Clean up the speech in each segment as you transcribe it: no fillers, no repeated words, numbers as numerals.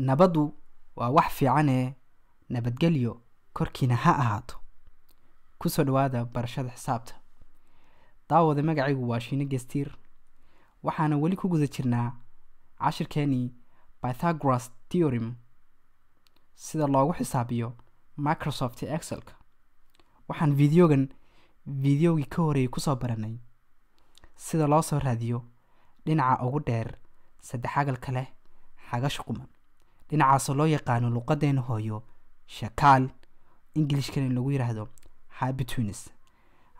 nabadu waa wax fiican ee nabadgelyo korkiina ha ahaato. ku soo dhawaada barashada xisaabta. daawada magacaygu waa Shiine Gestir, waxaana weli ku guda jirnaa cashirkeeni Pythagoras Theorem sida loogu xisaabiyo Microsoft Excel. waxaan videogii ka horeeyay ku soo baranay sida loo soo raadiyo dhinaca ugu dheer saddexagalka leh xagash quman, dhinacaas loo yaqaano luqadeena hooyo shakaal, Englishkana lagu yiraahdo hypotenuse.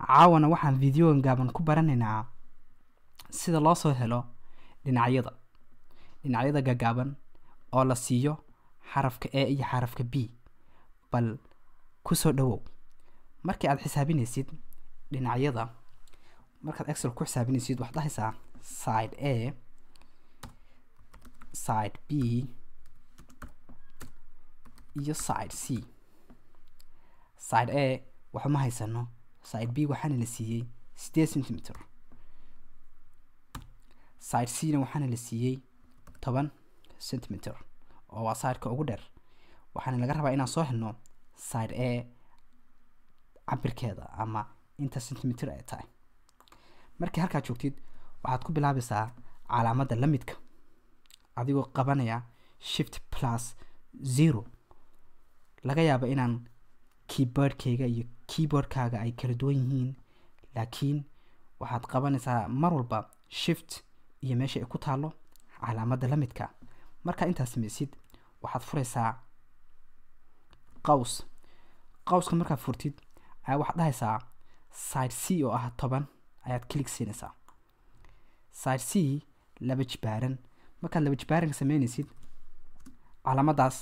caawana waxaan videogan gaaban ku baranaynaa sida loo soo helo dhinacyada gagaaban oo la siiyo xarafka A iyo xarafka B. bal ku soo dhawow. markii aad xisaabinaysid dhinacyada, markaad Excel ku xisaabinaysid waxaad dhahaysaa side A, side B iyo side C. side A waxa ma haysano, side B waxaana la siiyay 8 cm, side C na waxaana la siiyay 10 cm oo waa side-ka ugu dheer. waxaana laga rabaa inaan soo helno side A cabirkeeda ama inta centimeter ay tahay. markii halka joogtid waxaad ku bilaabaysaa calaamadda la midka adigoo qabanaya Shift+0. laga yaabo inaan keyboardkayga iyo keyboardkaaga ay kala duwan yihiin, laakiin waxaad qabanaysaa mar walba Shift iyo meesha ay ku taalo calaamadda la midka. marka intaas samaysid waxaad furaysaa qawska. markaad furtid ayaa waxaad dhahaysaa side C oo ah 10 ayaad click siinaysaa. side C laba jibaaran. markaad laba jibaaran sameynaysid calaamadaas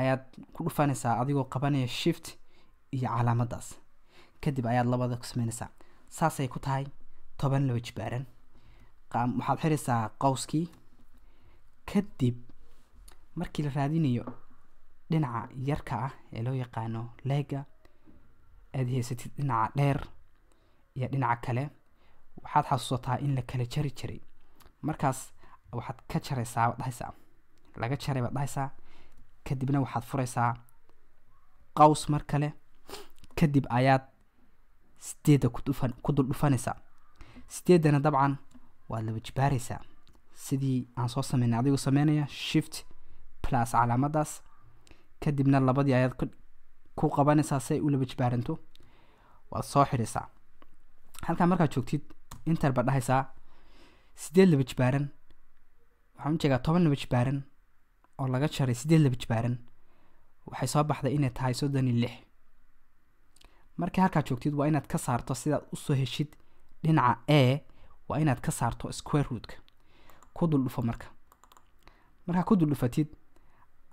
ayaad ku dhufanaysaa adigoo qabanaya Shift iyo calaamadaas. kadib ayaad labada ku sameynaysaa. saasay ku tahay 10 laba jibaaran. waxaad xiraysaa qawskii. kadib markii la raadinayo dhinaca yarka ah ee loo yaqaano leega, aad haysatid dhinaca dheer iyo dhinaca kale, waxaad xasuusataa in la kala jari jiray. markaas waxaad ka jaraysaa, dhahaysaa laga jaray baad dhahaysaa. kadibna waxaad furaysaa qaws mar kale. kadib ayaad 8 ku dul dhufanaysaa. 8dana dabcan waa laba jibaaraysaa sidii aan soo sameynay adigoo sameynaya Shift+ calaamadaas. kadibna labadii ayaad ku qabanaysaa si ay u laba jibaaranto. waad soo xiraysaa. halka markaad joogtid enter baad dhahaysaa. 8 laba jibaaran waxaan u jeedaa 10 laba jibaaran oo laga jaray 8 laba jibaaran waxay soo baxday inay tahay 36. markii halka joogtid waa inaad ka saarto sidaad u soo heshid dhinaca A, waa inaad ka saarto square root-ka. ku dul dhufo marka ku dul dhufatid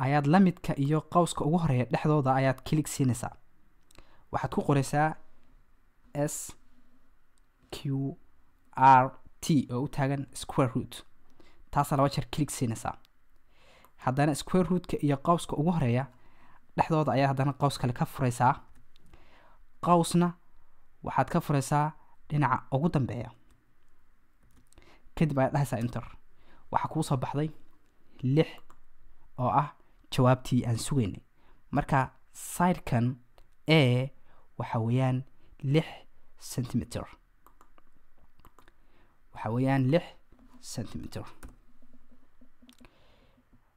ayaad la midka iyo qawska ugu horeeya dhexdooda ayaad click siinaysaa. waxaad ku qoraysaa SQRT oo u taagan square root. taas laba jeer click siinaysaa. haddana square root-ka iyo qawska ugu horeeya dhexdooda ayaa haddana qaws kale ka furaysaa. qawsna waxaad ka furaysaa dhinaca ugu dambeeya. kadib ayaad dhahaysaa enter. waxaa kuu soo baxday 6 oo ah jawaabtii aan sugaynay. marka side-kan A waxa weeyaan 6 cm.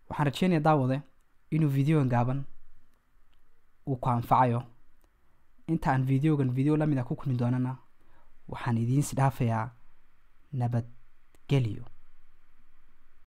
waxaan rajeynayaa daawade inuu videogan gaaban uu ku anfacayo. inta aan video la mid ah ku kulmi doonana waxaan idiin si dhaafayaa nabadgelyo.